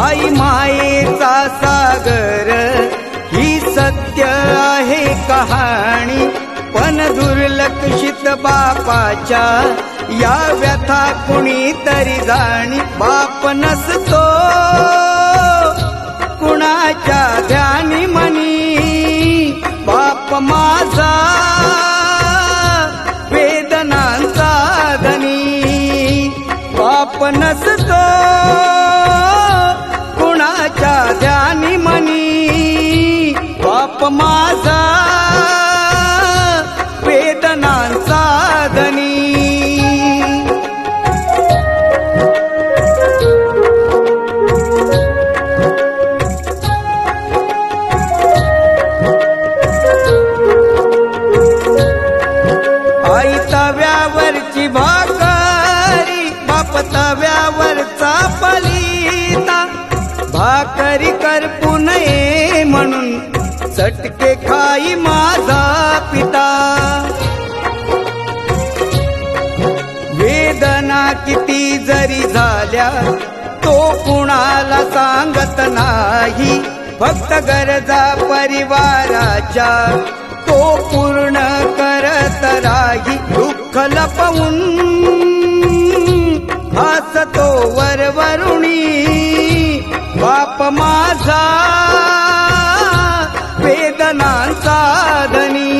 आई मायेचा सागर ही सत्य आहे कहाणी, पण दुर्लक्षित बापाच्या या व्यथा कुणीतरी जाणी. बाप नसतो कुणाच्या ध्यानी मनी, बाप माझा वेदनांचा धनी. बाप नसतो कुणाच्या ध्यानी मनी, बाप माझा वेदनांचा धनी. आई तव्यावरची भाकरी, बाप तव्यावरचा पलिता. भाकरी करपू नये म्हणून चटके खाई माझा पिता. वेदना किती जरी झाल्या तो कुणाला सांगत नाही, फक्त गरजा परिवाराच्या तो पूर्ण करत राही. दुःख लपवून हसतो वरवरुणी, बाप माझा वेदनांचा धनी.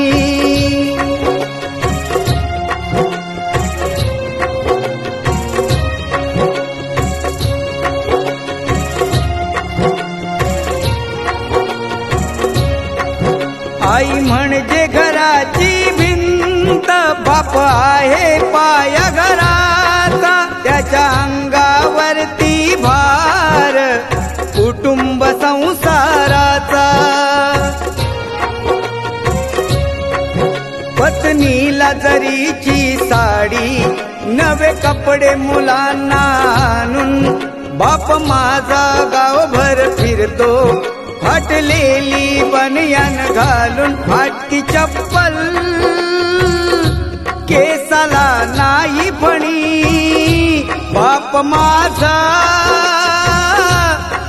आई म्हणजे घराची भिंत, बाप आहे पाया घराचा. त्याच्या अंगावरती भार कुटुंब संसाराचा. पत्नीला जरीची साडी, नवे कपडे मुलांना आणून, बाप माझा गावभर फिरतो फाटलेली बनियान घालून. फाटकी चप्पल केसाला नाही फणी, बाप माझा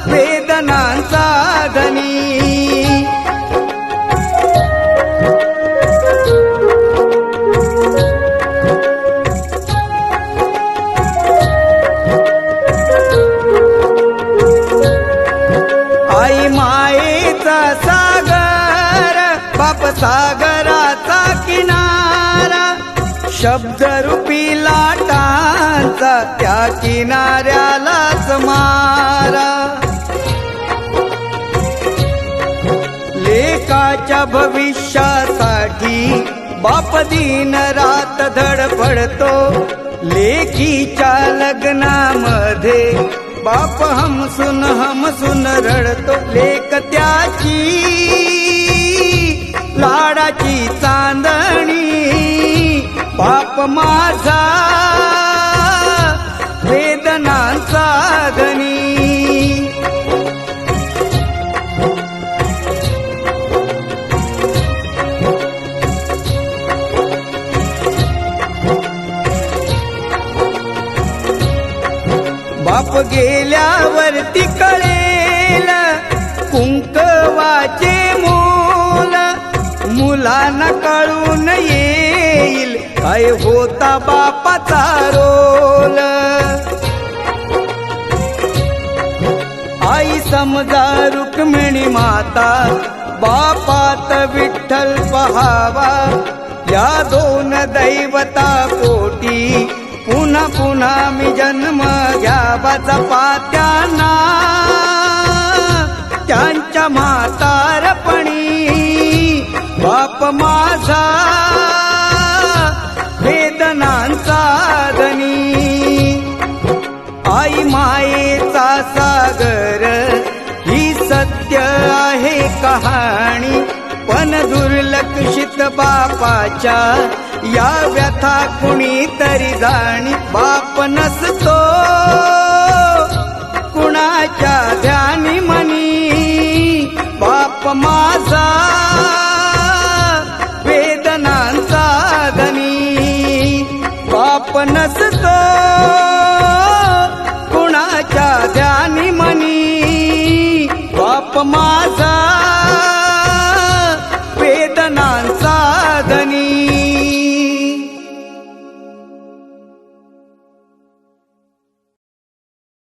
वेदनांचा धनी. आई मायेचा सागर, बाप सागराचा किनारा. शब्दरूपी लाटांचा त्या किनाऱ्यालाच मारा. लेकाच्या भविष्यासाठी बाप दिन रात धडपडतो. लेकीच्या लग्नामध्ये बाप हमसून रडतो. लेक त्याची लाडाची चांदणी, बाप माझा वेदनांचा धनी. बाप गेल्यावरती कळेल कुंकवाचे मोल, मुलांना कळून येईल काय होता बापाचा रोल. आई समजा रुक्मिणी माता, बापात विठ्ठल पहावा. या दोन दैवता पोटी पुन्हा पुन्हा मी जन्म घ्यावा. जपा त्यांना त्यांच्या म्हातारपणी, बाप माझा वेदनांचा धनी. आई मायेचा सागर ही सत्य आहे कहाणी, पण दुर्लक्षित बापाच्या या व्यथा कुणीतरी जाणी. बाप नसतो कुणाच्या ध्यानी मनी, बाप माझा वेदनांचा धनी. बाप नसतो कुणाच्या ध्यानी मनी, माझा